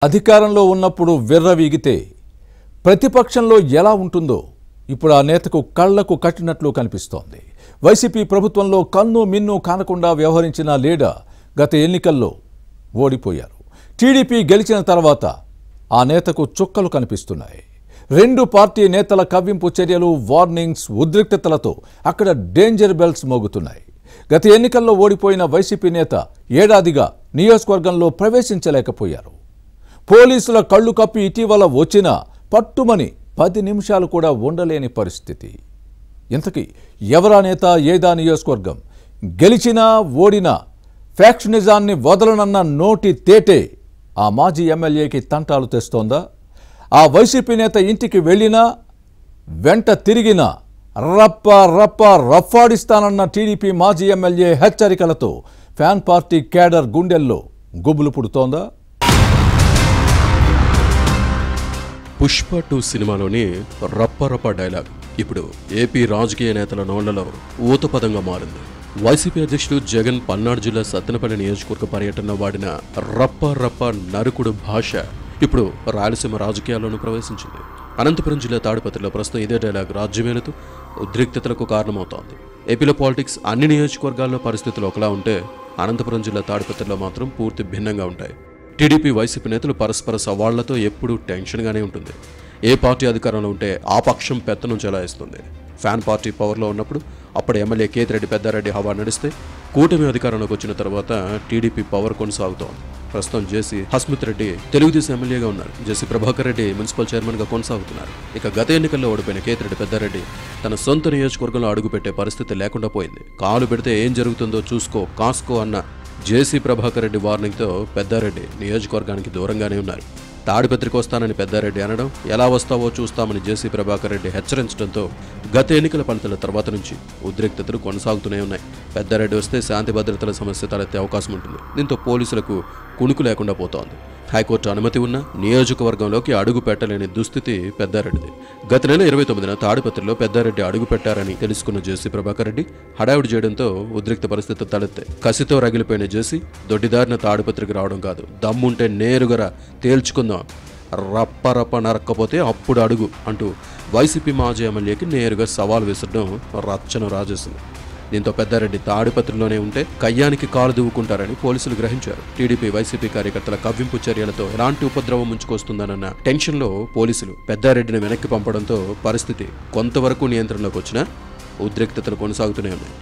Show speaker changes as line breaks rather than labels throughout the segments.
అధికారంలో ఉన్నప్పుడు విర్రవీగితే ప్రతిపక్షంలో ఎలా ఉంటుందో ఇప్పుడు ఆ నేతకు కళ్లకు కట్టినట్లు కనిపిస్తోంది. వైసీపీ ప్రభుత్వంలో కన్ను మిన్ను కానకుండా వ్యవహరించిన లీడర్ గత ఎన్నికల్లో ఓడిపోయారు. టీడీపీ గెలిచిన తర్వాత ఆ నేతకు చుక్కలు కనిపిస్తున్నాయి. రెండు పార్టీ నేతల కవ్వింపు చర్యలు, వార్నింగ్స్, ఉద్రిక్తతలతో అక్కడ డేంజర్ బెల్స్ మోగుతున్నాయి. గత ఎన్నికల్లో ఓడిపోయిన వైసీపీ నేత ఏడాదిగా నియోజకవర్గంలో ప్రవేశించలేకపోయారు. పోలీసుల కళ్ళు కప్పి ఇటీవల వచ్చిన పట్టుమని 10 నిమిషాలు కూడా ఉండలేని పరిస్థితి. ఇంతకీ ఎవరా నేత, ఏదా నియోజకవర్గం? గెలిచినా ఓడినా ఫ్యాక్షనిజాన్ని వదలనన్న నోటి తేటే ఆ మాజీ ఎమ్మెల్యేకి తంటాలు తెస్తోందా? ఆ వైసీపీ నేత ఇంటికి వెళ్ళినా వెంట తిరిగినా రఫాడిస్తానన్న టీడీపీ మాజీ ఎమ్మెల్యే హెచ్చరికలతో ఫ్యాన్ పార్టీ క్యాడర్ గుండెల్లో గుబులు పుడుతోందా?
పుష్ప 2 సినిమాలోని రప్ప డైలాగ్ ఇప్పుడు ఏపీ రాజకీయ నేతల నోళ్లలో ఊతపదంగా మారింది. వైసీపీ అధ్యక్షుడు జగన్ పల్నాడు జిల్లా సత్తెనపల్లి నియోజకవర్గ పర్యటనలో వాడిన రప్ప నరుకుడు భాష ఇప్పుడు రాయలసీమ రాజకీయాల్లోనూ ప్రవేశించింది. అనంతపురం జిల్లా తాడిపత్రిలో ప్రస్తుతం ఇదే డైలాగ్ రాజ్యమేలుతూ ఉద్రిక్తతలకు కారణమవుతోంది. ఏపీలో పాలిటిక్స్ అన్ని నియోజకవర్గాల్లో పరిస్థితులు ఒకలా ఉంటే అనంతపురం జిల్లా తాడిపత్రిలో మాత్రం పూర్తి భిన్నంగా ఉంటాయి. టీడీపీ వైసీపీ నేతలు పరస్పర సవాళ్లతో ఎప్పుడూ టెన్షన్గానే ఉంటుంది. ఏ పార్టీ అధికారంలో ఉంటే ఆ పక్షం పెత్తనం చెలాయిస్తుంది. ఫ్యాన్ పార్టీ పవర్లో ఉన్నప్పుడు అప్పుడు ఎమ్మెల్యే కేతిరెడ్డి పెద్దారెడ్డి హవా నడిస్తే, కూటమి అధికారంలోకి వచ్చిన తర్వాత టీడీపీ పవర్ కొనసాగుతోంది. ప్రస్తుతం జేసీ హస్మిత్ రెడ్డి తెలుగుదేశం ఎమ్మెల్యేగా ఉన్నారు. జేసీ ప్రభాకర్ రెడ్డి మున్సిపల్ చైర్మన్గా కొనసాగుతున్నారు. ఇక గత ఎన్నికల్లో ఓడిపోయిన కేతిరెడ్డి పెద్దారెడ్డి తన సొంత నియోజకవర్గంలో అడుగుపెట్టే పరిస్థితి లేకుండా పోయింది. కాలు పెడితే ఏం జరుగుతుందో చూసుకో, కాసుకో అన్న జేసీ ప్రభాకర్ రెడ్డి వార్నింగ్తో పెద్దారెడ్డి నియోజకవర్గానికి దూరంగానే ఉన్నారు. తాడిపత్రికి వస్తానని పెద్దారెడ్డి అనడం, ఎలా వస్తావో చూస్తామని జేసీ ప్రభాకర్ రెడ్డి హెచ్చరించడంతో గత ఎన్నికల ఫలితాల తర్వాత నుంచి ఉద్రిక్తతలు కొనసాగుతూనే ఉన్నాయి. పెద్దారెడ్డి వస్తే శాంతి భద్రతల సమస్య తలెత్తే అవకాశం ఉంటుంది. దీంతో పోలీసులకు కుణుకు లేకుండా పోతోంది. హైకోర్టు అనుమతి ఉన్నా నియోజకవర్గంలోకి అడుగు పెట్టలేని దుస్థితి పెద్దారెడ్డిది. గత నెల 29న తాడిపత్రిలో పెద్దారెడ్డి అడుగు పెట్టారని తెలుసుకున్న జేసీ ప్రభాకర్ రెడ్డి హడావుడి చేయడంతో ఉద్రిక్త పరిస్థితులు తలెత్తాయి. కసితో రగిలిపోయిన జేసీ దొడ్డిదారిన తాడిపత్రికి రావడం కాదు, దమ్ముంటే నేరుగా తేల్చుకుందాం, రప్ప నరక్కపోతే అప్పుడు అడుగు అంటూ వైసీపీ మాజీ ఎమ్మెల్యేకి నేరుగా సవాల్ విసరడం రచ్చను రాజేసింది. దీంతో పెద్దారెడ్డి తాడిపత్రిలోనే ఉంటే కయ్యానికి కాలు దువ్వుకుంటారని పోలీసులు గ్రహించారు. టీడీపీ వైసీపీ కార్యకర్తల కవ్వింపు చర్యలతో ఎలాంటి ఉపద్రవం ముంచుకొస్తుందన్న టెన్షన్లో పోలీసులు పెద్దారెడ్డిని వెనక్కి పంపడంతో పరిస్థితి కొంతవరకు నియంత్రణలోకి వచ్చినా ఉద్రిక్తతలు కొనసాగుతూనే ఉన్నాయి.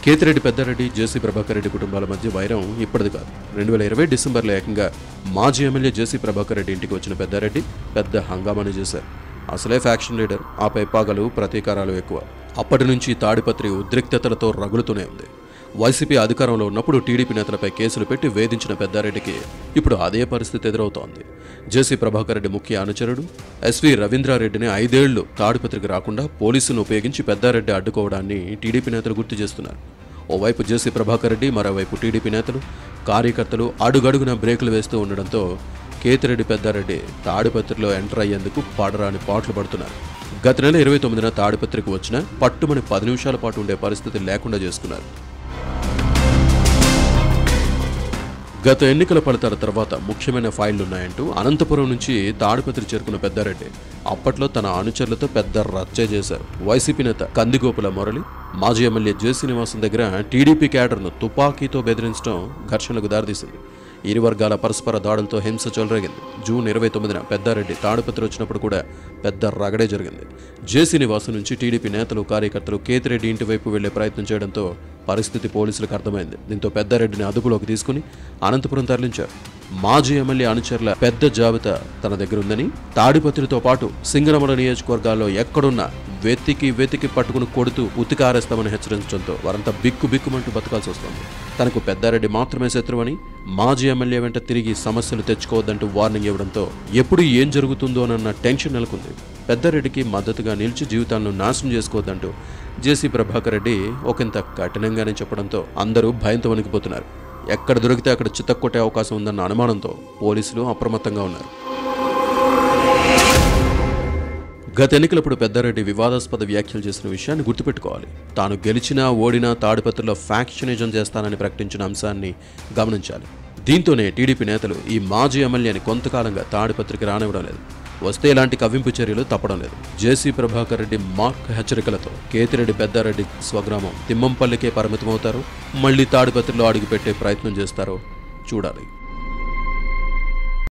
కేతిరెడ్డి పెద్దారెడ్డి, జేసీ ప్రభాకర్ రెడ్డి కుటుంబాల మధ్య వైరం ఇప్పటిది కాదు. 2020 డిసెంబర్లో ఏకంగా మాజీ ఎమ్మెల్యే జేసీ ప్రభాకర్ రెడ్డి ఇంటికి వచ్చిన పెద్దారెడ్డి పెద్ద హంగామాని చేశారు. అసలే ఫ్యాక్షన్ లీడర్, ఆ పైపాగలు ప్రతీకారాలు ఎక్కువ. అప్పటి నుంచి తాడిపత్రి ఉద్రిక్తతలతో రగులుతూనే ఉంది. వైసీపీ అధికారంలో ఉన్నప్పుడు టీడీపీ నేతలపై కేసులు పెట్టి వేధించిన పెద్దారెడ్డికి ఇప్పుడు అదే పరిస్థితి ఎదురవుతోంది. జేసీ ప్రభాకర్ రెడ్డి ముఖ్య అనుచరుడు ఎస్వి రవీంద్రారెడ్డిని 5 ఏళ్లు తాడిపత్రికి రాకుండా పోలీసులను ఉపయోగించి పెద్దారెడ్డి అడ్డుకోవడాన్ని టీడీపీ నేతలు గుర్తు చేస్తున్నారు. ఓవైపు జేసీ ప్రభాకర్ రెడ్డి, మరోవైపు టీడీపీ నేతలు, కార్యకర్తలు అడుగడుగున బ్రేకులు వేస్తూ ఉండడంతో కేతిరెడ్డి పెద్దారెడ్డి తాడిపత్రిలో ఎంటర్ అయ్యేందుకు పడరాని పాటలు పడుతున్నారు. గత నెల 29న తాడిపత్రికి వచ్చిన పట్టుమని 10 నిమిషాల పాటు ఉండే పరిస్థితి లేకుండా చేసుకున్నారు. గత ఎన్నికల ఫలితాల తర్వాత ముఖ్యమైన ఫైళ్లున్నాయంటూ అనంతపురం నుంచి తాడిపత్రి చేరుకున్న పెద్దారెడ్డి అప్పట్లో తన అనుచరులతో పెద్ద రచ్చే చేశారు. వైసీపీ నేత కందిగోపుల మురళి, మాజీ ఎమ్మెల్యే జేసీ నివాసం దగ్గర టీడీపీ క్యాడర్ను తుపాకీతో బెదిరించడం ఘర్షణలకు దారితీసింది. ఇరు వర్గాల పరస్పర దాడులతో హింస చెలరేగింది. జూన్ 29న పెద్దారెడ్డి తాడిపత్రి వచ్చినప్పుడు కూడా పెద్ద రగడే జరిగింది. జేసీ నివాసం నుంచి టీడీపీ నేతలు, కార్యకర్తలు కేతిరెడ్డి ఇంటి వైపు వెళ్లే ప్రయత్నం చేయడంతో పరిస్థితి పోలీసులకు అర్థమైంది. దీంతో పెద్దారెడ్డిని అదుపులోకి తీసుకుని అనంతపురం తరలించారు. మాజీ ఎమ్మెల్యే అనుచరుల పెద్ద జాబితా తన దగ్గర ఉందని, తాడిపత్రితో పాటు సింగనమల నియోజకవర్గాల్లో ఎక్కడున్నా వెతికి పట్టుకుని కొడుతూ ఉతికారేస్తామని హెచ్చరించడంతో వారంతా బిక్కుమంటూ బతకాల్సి వస్తోంది. తనకు పెద్దారెడ్డి మాత్రమే శత్రువని, మాజీ ఎమ్మెల్యే వెంట తిరిగి సమస్యలు తెచ్చుకోవద్దంటూ వార్నింగ్ ఇవ్వడంతో ఎప్పుడు ఏం జరుగుతుందోనన్న టెన్షన్ నెలకొంది. పెద్దారెడ్డికి మద్దతుగా నిలిచి జీవితాలను నాశనం చేసుకోవద్దంటూ జేసీ ప్రభాకర్ రెడ్డి ఒకంత కఠినంగానే చెప్పడంతో అందరూ భయంతో వణికిపోతున్నారు. ఎక్కడ దొరికితే అక్కడ చితక్కొట్టే అవకాశం ఉందన్న అనుమానంతో పోలీసులు అప్రమత్తంగా ఉన్నారు. గత ఎన్నికలప్పుడు పెద్దారెడ్డి వివాదాస్పద వ్యాఖ్యలు చేసిన విషయాన్ని గుర్తుపెట్టుకోవాలి. తాను గెలిచినా ఓడినా తాడిపత్రిలో ఫ్యాక్షనిజం చేస్తానని ప్రకటించిన అంశాన్ని గమనించాలి. దీంతోనే టీడీపీ నేతలు ఈ మాజీ ఎమ్మెల్యేని కొంతకాలంగా తాడిపత్రికి రానివ్వడం లేదు. వస్తే ఇలాంటి కవ్వింపు చర్యలు తప్పడం లేదు. జేసీ ప్రభాకర్ రెడ్డి మార్క్ హెచ్చరికలతో కేతిరెడ్డి పెద్దారెడ్డి స్వగ్రామం తిమ్మంపల్లికే పరిమితమవుతారు. మళ్లీ తాడిపత్రిలో అడుగుపెట్టే ప్రయత్నం చేస్తారో చూడాలి.